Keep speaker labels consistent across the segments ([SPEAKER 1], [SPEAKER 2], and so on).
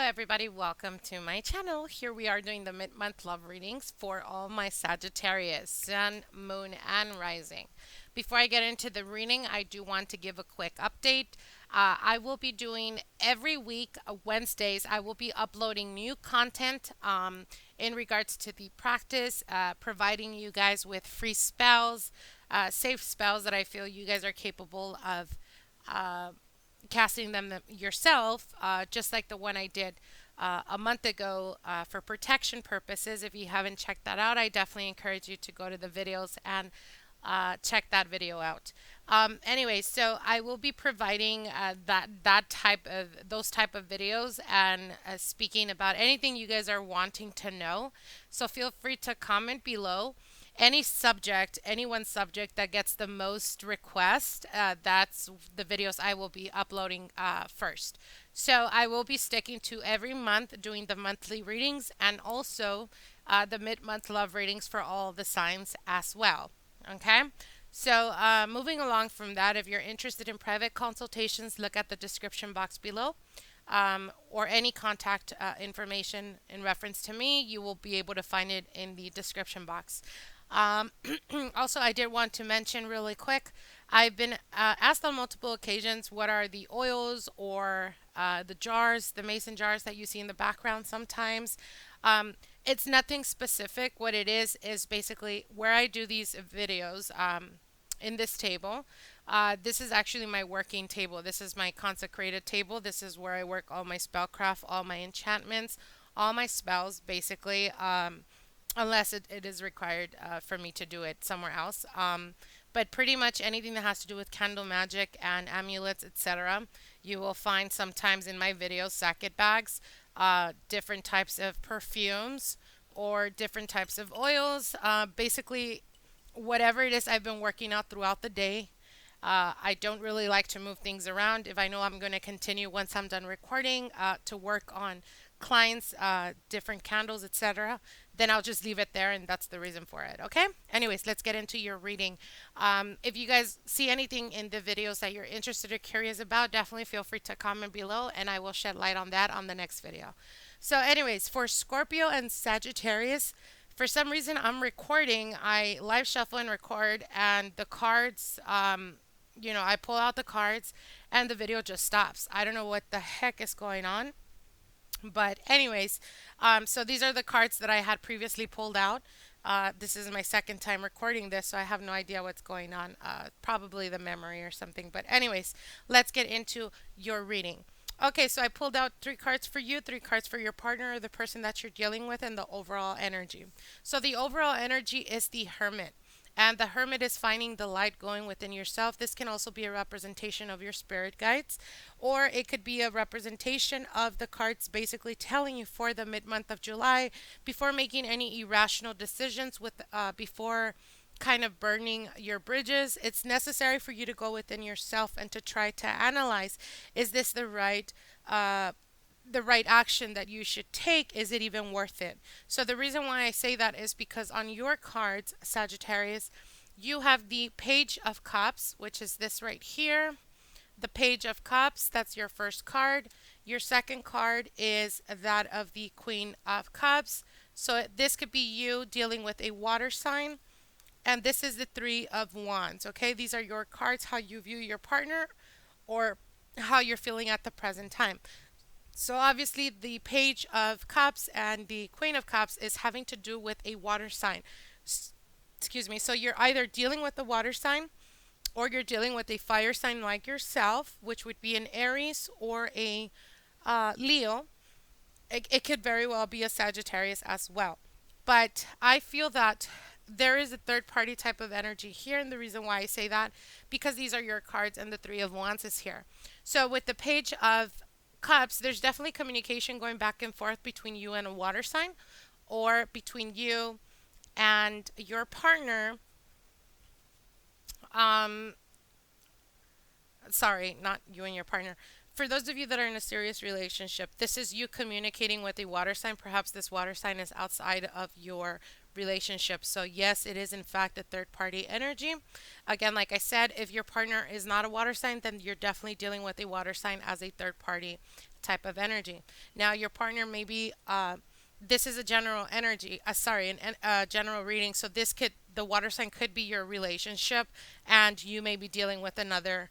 [SPEAKER 1] everybody, welcome to my channel. Here we are doing the mid-month love readings for all my Sagittarius, Sun, Moon, and Rising. Before I get into the reading, I do want to give a quick update. I will be doing every week, Wednesdays, I will be uploading new content in regards to the practice, providing you guys with free spells, safe spells that I feel you guys are capable of uh, casting them yourself, just like the one I did a month ago for protection purposes. If you haven't checked that out, I definitely encourage you to go to the videos and check that video out. Anyway, so I will be providing that type of those type of videos and speaking about anything you guys are wanting to know. So feel free to comment below any subject, any one subject that gets the most request. That's the videos I will be uploading first. So I will be sticking to every month doing the monthly readings and also the mid-month love readings for all the signs as well. Okay. So, moving along from that, if you're interested in private consultations, look at the description box below, or any contact information in reference to me. You will be able to find it in the description box. Um, Also, I did want to mention really quick, I've been asked on multiple occasions what are the oils or the jars, the mason jars that you see in the background sometimes. Um, it's nothing specific. What it is basically where I do these videos in this table. This is actually my working table. This is my consecrated table. This is where I work all my spellcraft, all my enchantments, all my spells, basically. Unless it is required for me to do it somewhere else. But pretty much anything that has to do with candle magic and amulets, etc., you will find sometimes in my videos, sacket bags, different types of perfumes, or different types of oils. Basically, whatever it is I've been working out throughout the day. I don't really like to move things around. If I know I'm going to continue once I'm done recording to work on clients, different candles, etc., then I'll just leave it there, and that's the reason for it. Okay? Anyways, let's get into your reading. If you guys see anything in the videos that you're interested or curious about, definitely feel free to comment below, and I will shed light on that on the next video. So, anyways, for Scorpio and Sagittarius, for some reason I'm recording, I live shuffle and record, and the cards, I pull out the cards and the video just stops. I don't know what the heck is going on. But anyways, so these are the cards that I had previously pulled out. This is my second time recording this, so I have no idea what's going on. Probably the memory or something. But anyways, let's get into your reading. Okay, so I pulled out three cards for you, three cards for your partner or the person that you're dealing with, and the overall energy. So the overall energy is the Hermit. And the Hermit is finding the light going within yourself. This can also be a representation of your spirit guides, or it could be a representation of the cards basically telling you for the mid month of July, before making any irrational decisions, before kind of burning your bridges, it's necessary for you to go within yourself and to try to analyze, is this the right action that you should take? Is it even worth it? So the reason why I say that is because on your cards, Sagittarius, you have the Page of Cups, which is this right here. The Page of Cups, that's your first card. Your second card is that of the Queen of Cups. So this could be you dealing with a water sign. And this is the Three of Wands. Okay, these are your cards, how you view your partner or how you're feeling at the present time. So obviously the Page of Cups and the Queen of Cups is having to do with a water sign. Excuse me. So you're either dealing with a water sign or you're dealing with a fire sign like yourself, which would be an Aries or a Leo. It could very well be a Sagittarius as well. But I feel that there is a third party type of energy here, and the reason why I say that, because these are your cards and the Three of Wands is here. So with the Page of Cups, there's definitely communication going back and forth between you and a water sign, or between you and your partner. Um, Sorry, not you and your partner. For those of you that are in a serious relationship, this is you communicating with a water sign. Perhaps this water sign is outside of your relationship. So, yes, it is in fact a third party energy. Again, like I said, if your partner is not a water sign, then you're definitely dealing with a water sign as a third party type of energy. Now, your partner may be, this is a general energy, sorry, general reading. So, the water sign could be your relationship, and you may be dealing with another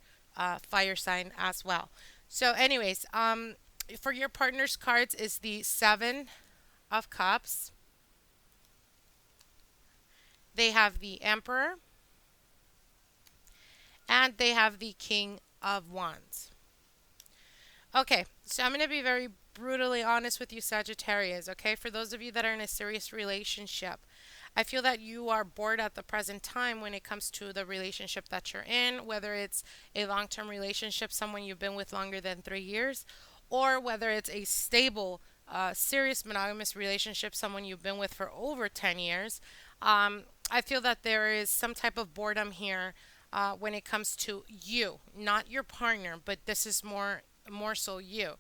[SPEAKER 1] fire sign as well. So, anyways, for your partner's cards is the Seven of Cups. They have the Emperor, and they have the King of Wands. Okay, so I'm going to be very brutally honest with you, Sagittarius, okay? For those of you that are in a serious relationship, I feel that you are bored at the present time when it comes to the relationship that you're in, whether it's a long term relationship, someone you've been with longer than 3 years, or whether it's a stable, serious monogamous relationship, someone you've been with for over 10 years. I feel that there is some type of boredom here when it comes to you, not your partner, but this is more so you.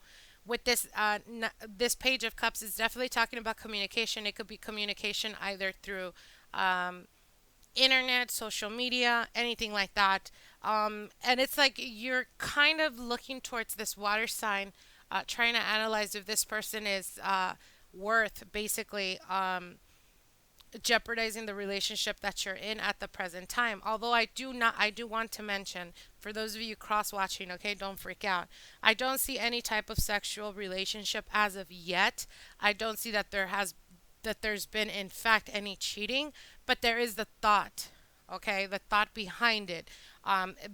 [SPEAKER 1] With this page of cups is definitely talking about communication. It could be communication either through um, internet, social media, anything like that. And it's like you're kind of looking towards this water sign, trying to analyze if this person is worth basically jeopardizing the relationship that you're in at the present time. Although I do want to mention for those of you cross watching, okay, don't freak out. I don't see any type of sexual relationship as of yet. I don't see that there's been in fact any cheating, but there is the thought, okay, the thought behind it,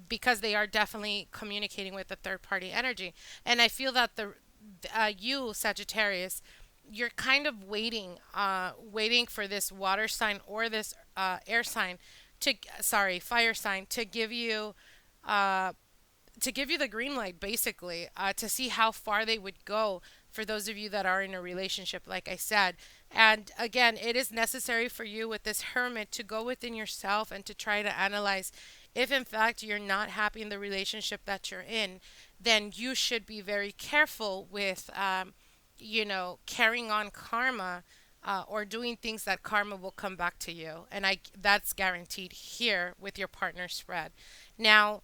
[SPEAKER 1] because they are definitely communicating with the third party energy. And I feel that you, Sagittarius, you're kind of waiting for this water sign or this air sign sorry, fire sign uh, to give you the green light, basically, to see how far they would go for those of you that are in a relationship, like I said. And again, it is necessary for you with this hermit to go within yourself and to try to analyze if, in fact, you're not happy in the relationship that you're in, then you should be very careful with, carrying on karma. Or doing things that karma will come back to you, and that's guaranteed here with your partner spread. Now,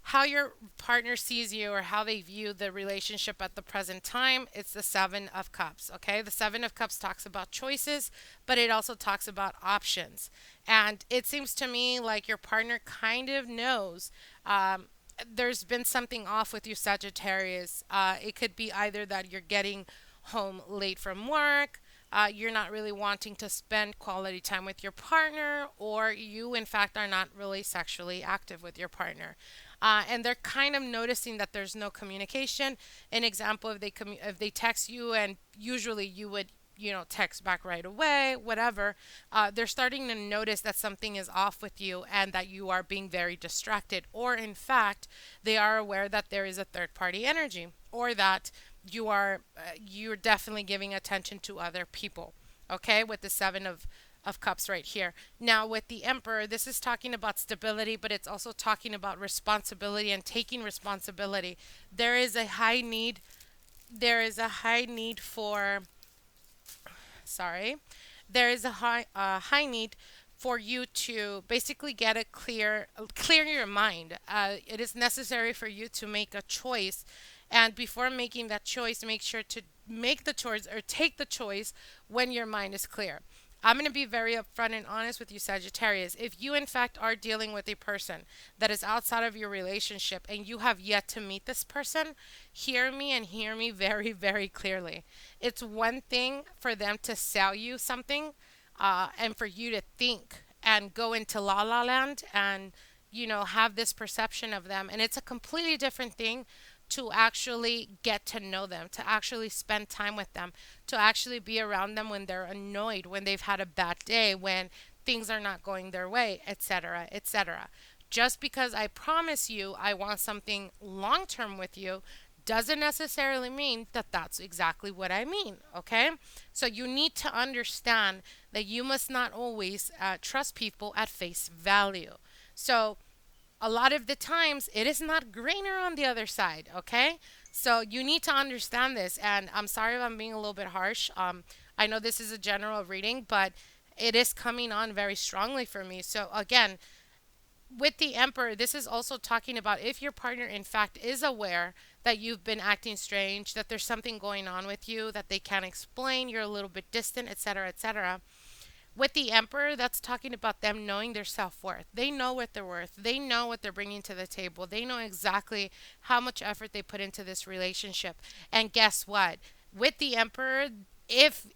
[SPEAKER 1] how your partner sees you or how they view the relationship at the present time, it's the Seven of Cups, okay? The Seven of Cups talks about choices, but it also talks about options. And it seems to me like your partner kind of knows there's been something off with you, Sagittarius. It could be either that you're getting home late from work, you're not really wanting to spend quality time with your partner, or you, in fact, are not really sexually active with your partner. And they're kind of noticing that there's no communication. An example, if they text you and usually you would text back right away, whatever, they're starting to notice that something is off with you and that you are being very distracted. Or, in fact, they are aware that there is a third party energy or that you're definitely giving attention to other people. Okay, with the of cups right here. Now with the emperor, this is talking about stability, but it's also talking about responsibility and taking responsibility. There is a high need there is a high need for sorry, there is a high need for you to basically get a clear your mind. It is necessary for you to make a choice, and before making that choice, make sure to make the choice or take the choice when your mind is clear. I'm going to be very upfront and honest with you, Sagittarius. If you, in fact, are dealing with a person that is outside of your relationship and you have yet to meet this person, hear me and hear me very, very clearly. It's one thing for them to sell you something, and for you to think and go into la la land and, have this perception of them. And it's a completely different thing to actually get to know them, to actually spend time with them, to actually be around them when they're annoyed, when they've had a bad day, when things are not going their way, etc., etc. Just because I promise you I want something long term with you doesn't necessarily mean that that's exactly what I mean, okay? So you need to understand that you must not always trust people at face value. So a lot of the times it is not greener on the other side, okay? So you need to understand this, and I'm sorry if I'm being a little bit harsh. I know this is a general reading, but it is coming on very strongly for me. So again, with the Emperor, this is also talking about if your partner, in fact, is aware that you've been acting strange, that there's something going on with you that they can't explain, you're a little bit distant, etc., etc. With the Emperor, that's talking about them knowing their self worth. They know what they're worth. They know what they're bringing to the table. They know exactly how much effort they put into this relationship. And guess what? With the Emperor, if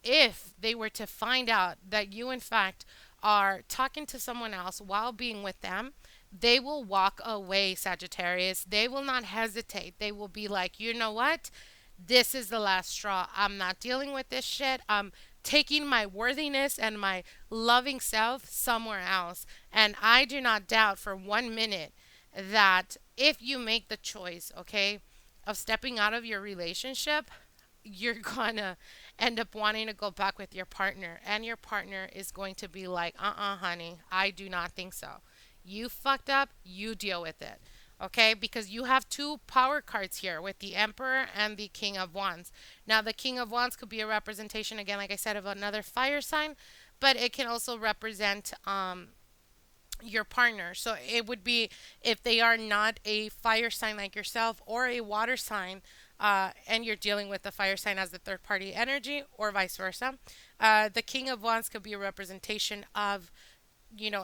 [SPEAKER 1] they were to find out that you in fact are talking to someone else while being with them, they will walk away, Sagittarius. They will not hesitate. They will be like, you know what? This is the last straw. I'm not dealing with this shit. I'm taking my worthiness and my loving self somewhere else. And I do not doubt for 1 minute that if you make the choice, okay, of stepping out of your relationship, you're gonna end up wanting to go back with your partner, and your partner is going to be like, honey, I do not think so. You fucked up, you deal with it. Okay, because you have two power cards here with the Emperor and the King of Wands. Now, the King of Wands could be a representation, again, like I said, of another fire sign, but it can also represent your partner. So it would be if they are not a fire sign like yourself or a water sign, and you're dealing with the fire sign as the third party energy, or vice versa. The King of Wands could be a representation of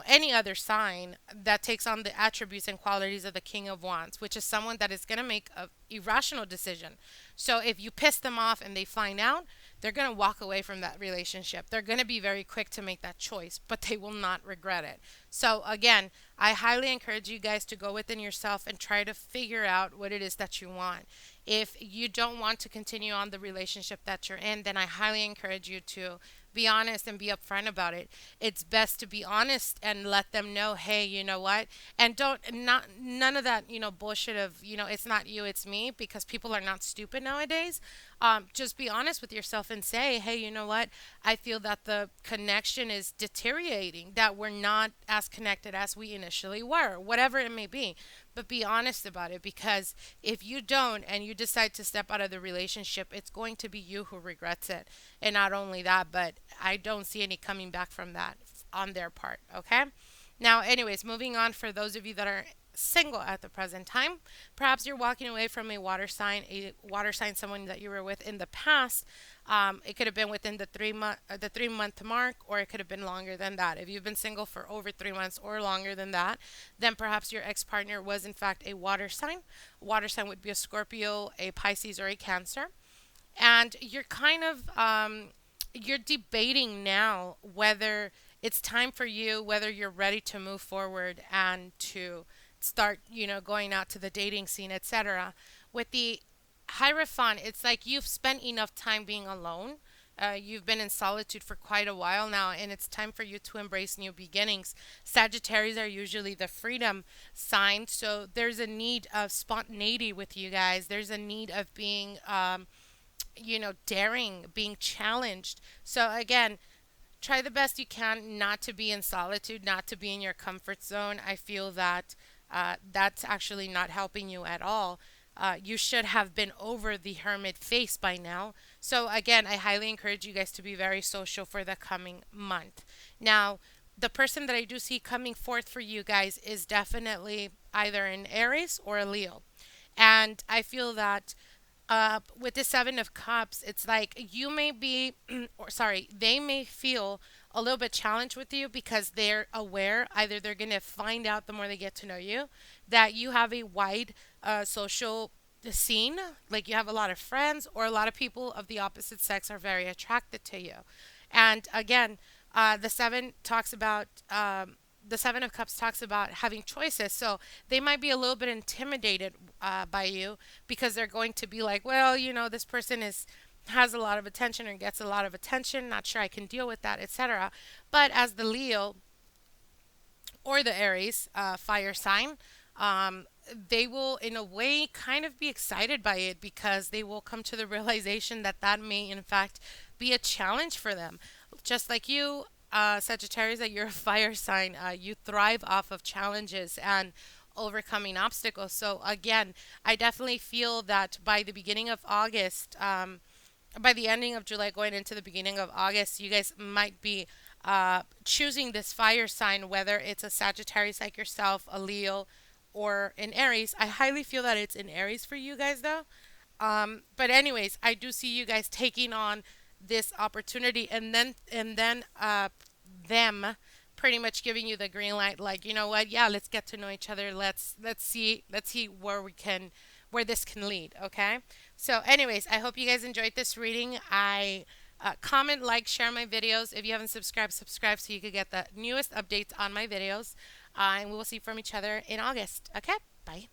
[SPEAKER 1] any other sign that takes on the attributes and qualities of the King of Wands, which is someone that is going to make a irrational decision. So if you piss them off and they find out, they're going to walk away from that relationship. They're going to be very quick to make that choice, but they will not regret it. So again, I highly encourage you guys to go within yourself and try to figure out what it is that you want. If you don't want to continue on the relationship that you're in, then I highly encourage you to be honest and be upfront about it. It's best to be honest and let them know, hey, you know what? And don't not none of that, bullshit of, it's not you, it's me, because people are not stupid nowadays. Just be honest with yourself and say, hey, you know what? I feel that the connection is deteriorating, that we're not as connected as we initially were, whatever it may be. But be honest about it, because if you don't and you decide to step out of the relationship, it's going to be you who regrets it. And not only that, but I don't see any coming back from that on their part. Okay. Now, anyways, moving on, for those of you that are single at the present time, perhaps you're walking away from a water sign, someone that you were with in the past. It could have been within the 3 month mark, or it could have been longer than that. If you've been single for over 3 months or longer than that, then perhaps your ex partner was in fact a water sign. Water sign would be a Scorpio, a Pisces, or a Cancer, and you're kind of you're debating now whether it's time for you, whether you're ready to move forward and to start, going out to the dating scene, etc. With the Hierophant, it's like you've spent enough time being alone. You've been in solitude for quite a while now, and it's time for you to embrace new beginnings. Sagittarius are usually the freedom sign, so there's a need of spontaneity with you guys. There's a need of being, daring, being challenged. So again, try the best you can not to be in solitude, not to be in your comfort zone. I feel that that's actually not helping you at all. You should have been over the hermit phase by now. So, again, I highly encourage you guys to be very social for the coming month. Now, the person that I do see coming forth for you guys is definitely either an Aries or a Leo. And I feel that with the Seven of Cups, it's like you may be, or sorry, they may feel a little bit challenged with you because they're aware, either they're going to find out the more they get to know you, that you have a wide social scene, like you have a lot of friends, or a lot of people of the opposite sex are very attracted to you. And again, the seven talks about. The Seven of Cups talks about having choices. So they might be a little bit intimidated by you because they're going to be like, well, this person has a lot of attention or gets a lot of attention. Not sure I can deal with that, etc. But as the Leo or the Aries fire sign, they will, in a way, kind of be excited by it because they will come to the realization that that may, in fact, be a challenge for them. Just like you, Sagittarius, that you're a fire sign, you thrive off of challenges and overcoming obstacles. So, again, I definitely feel that by the beginning of August, by the ending of July, going into the beginning of August, you guys might be choosing this fire sign, whether it's a Sagittarius like yourself, a Leo, or an Aries. I highly feel that it's in Aries for you guys, though. But anyways, I do see you guys taking on this opportunity, and then them pretty much giving you the green light, like, you know what, yeah, let's get to know each other. Let's see where this can lead. Okay. So anyways, I hope you guys enjoyed this reading. I comment, like, share my videos. If you haven't subscribed, subscribe so you can get the newest updates on my videos. And we will see from each other in August. Okay. Bye.